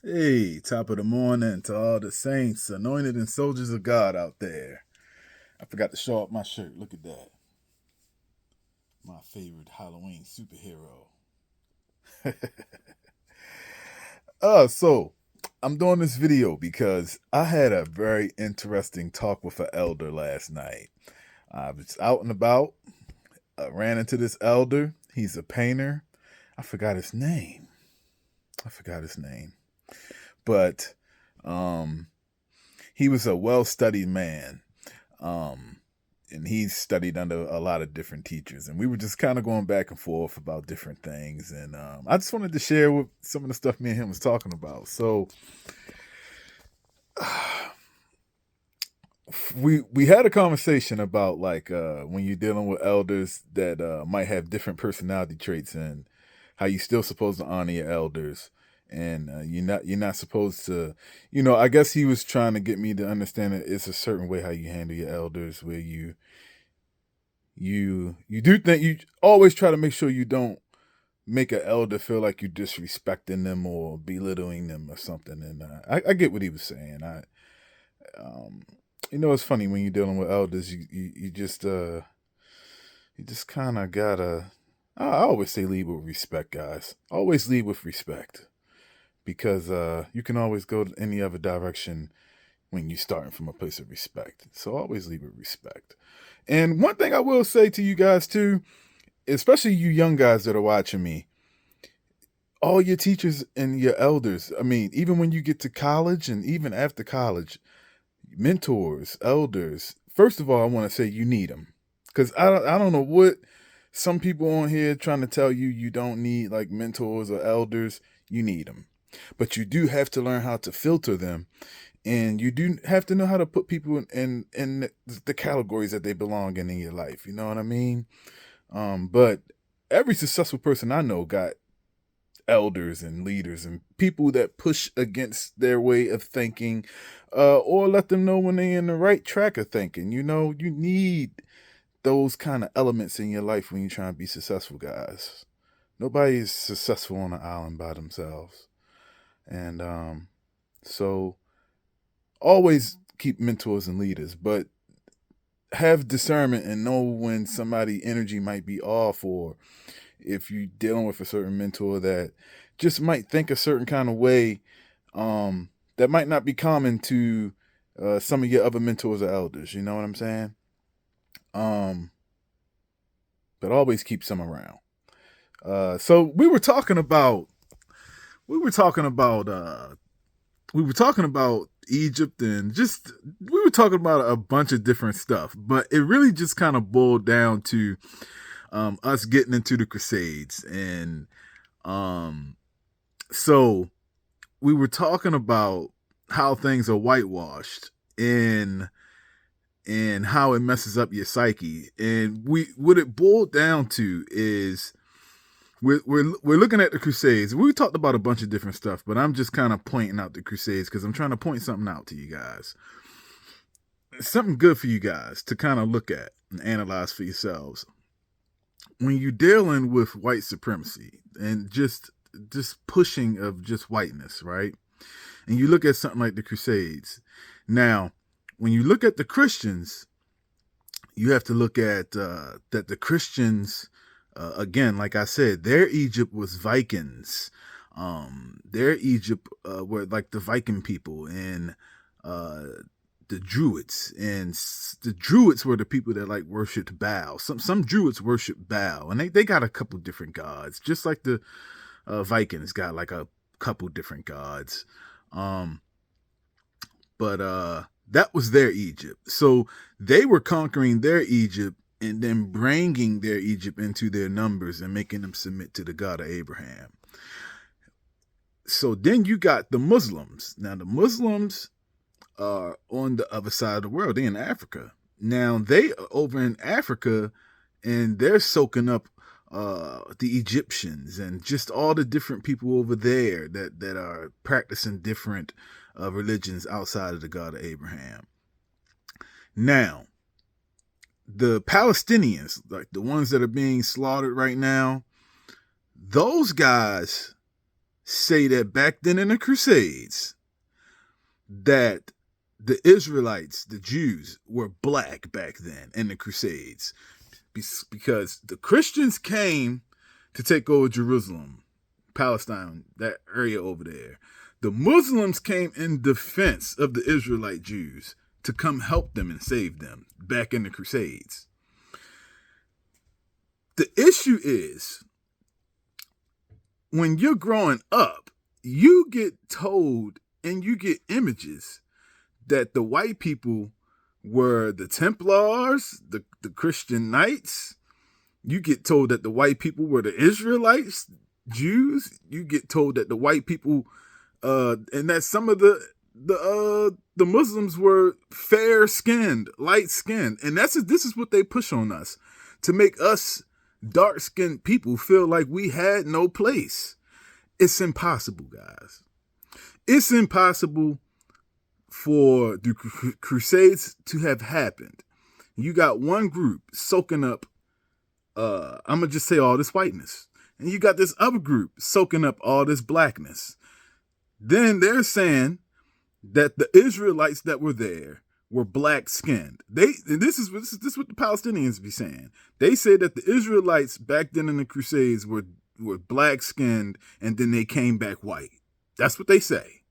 Hey, top of the morning to all the saints, anointed and soldiers of God out there. I forgot to show up my shirt. Look at that. My favorite Halloween superhero. so I'm doing this video because I had a very interesting talk with an elder last night. I was out and about. I ran into this elder. He's a painter. I forgot his name. But um, he was a well-studied man. Um, and he's studied under a lot of different teachers, and we were just kind of going back and forth about different things. And I just wanted to share with some of the stuff me and him was talking about. So we had a conversation about like when you're dealing with elders that might have different personality traits, and how you still supposed to honor your elders, and you're not supposed to, I guess he was trying to get me to understand that it's a certain way how you handle your elders, where you do think you always try to make sure you don't make an elder feel like you're disrespecting them or belittling them or something. And I get what he was saying. Um, it's funny when you're dealing with elders, you just kind of gotta. I always say lead with respect, guys. Always lead with respect, because you can always go to any other direction when you're starting from a place of respect. So always lead with respect. And one thing I will say to you guys too, especially you young guys that are watching me, all your teachers and your elders, I mean, even when you get to college and even after college, mentors, elders, first of all, I want to say you need them. Because I don't know what some people on here trying to tell you you don't need like mentors or elders. You need them. But you do have to learn how to filter them, and you do have to know how to put people in the categories that they belong in your life. You know what I mean? But every successful person I know got elders and leaders and people that push against their way of thinking, or let them know when they're in the right track of thinking. You need those kind of elements in your life when you're trying to be successful, guys. Nobody is successful on an island by themselves. And so always keep mentors and leaders, but have discernment and know when somebody energy might be off, or if you're dealing with a certain mentor that just might think a certain kind of way, that might not be common to some of your other mentors or elders. You know what I'm saying? Um, but always keep some around. So we were talking about Egypt, and just we were talking about a bunch of different stuff, but it really just kind of boiled down to us getting into the Crusades. And um, so we were talking about how things are whitewashed, and how it messes up your psyche. And what it boiled down to is we're looking at the Crusades. We talked about a bunch of different stuff, but I'm just kind of pointing out the Crusades because I'm trying to point something out to you guys. Something good for you guys to kind of look at and analyze for yourselves. When you're dealing with white supremacy and just pushing of just whiteness, right? And you look at something like the Crusades. Now, when you look at the Christians, you have to look at that the Christians, again, like I said, their Egypt was Vikings. Their Egypt were like the Viking people, and uh, the Druids, and the Druids were the people that like worshipped Baal. Some Druids worship Baal, and they got a couple different gods, just like the Vikings got like a couple different gods. Um, but that was their Egypt. So they were conquering their Egypt and then bringing their Egypt into their numbers and making them submit to the God of Abraham. So then you got the Muslims. Now the Muslims are on the other side of the world. They're in Africa. Now they are over in Africa, and they're soaking up the Egyptians and just all the different people over there that are practicing different religions outside of the God of Abraham. Now, the Palestinians, like the ones that are being slaughtered right now, those guys say that back then in the Crusades, that the Israelites, the Jews, were black back then in the Crusades, because the Christians came to take over Jerusalem, Palestine, that area over there. The Muslims came in defense of the Israelite Jews to come help them and save them back in the Crusades. The issue is, when you're growing up, you get told and you get images that the white people were the Templars, the Christian Knights. You get told that the white people were the Israelites, Jews. You get told that the white people, and that some of the Muslims were fair-skinned, light-skinned. And this is what they push on us, to make us dark-skinned people feel like we had no place. It's impossible, guys. It's impossible for the Crusades to have happened. You got one group soaking up, I'm going to just say, all this whiteness. And you got this other group soaking up all this blackness. Then they're saying that the Israelites that were there were black-skinned. This is what the Palestinians be saying. They say that the Israelites back then in the Crusades were black-skinned, and then they came back white. That's what they say.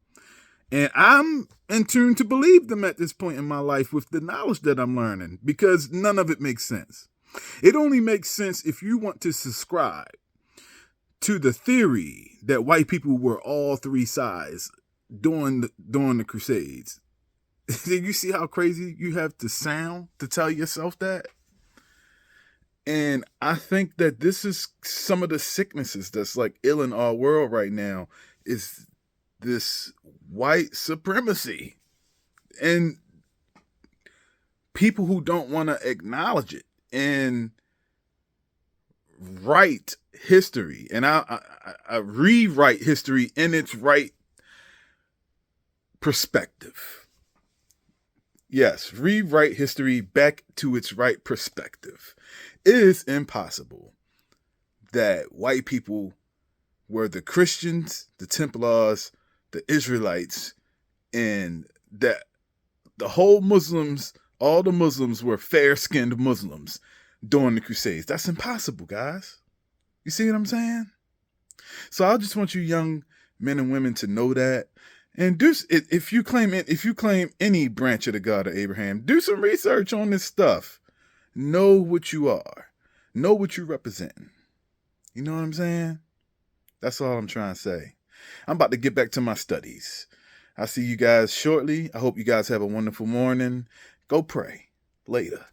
And I'm in tune to believe them at this point in my life with the knowledge that I'm learning, because none of it makes sense. It only makes sense if you want to subscribe to the theory that white people were all three sides during the Crusades. Did you see how crazy you have to sound to tell yourself that? And I think that this is some of the sicknesses that's like ill in our world right now, is this white supremacy and people who don't want to acknowledge it and write history. And I rewrite history in its right perspective. Yes, rewrite history back to its right perspective. It is impossible that white people were the Christians, the Templars, the Israelites, and that the whole Muslims, all the Muslims were fair-skinned Muslims during the Crusades. That's impossible, guys. You see what I'm saying? So I just want you young men and women to know that. And if you claim any branch of the God of Abraham, do some research on this stuff. Know what you are. Know what you're representing. You know what I'm saying? That's all I'm trying to say. I'm about to get back to my studies. I'll see you guys shortly. I hope you guys have a wonderful morning. Go pray. Later.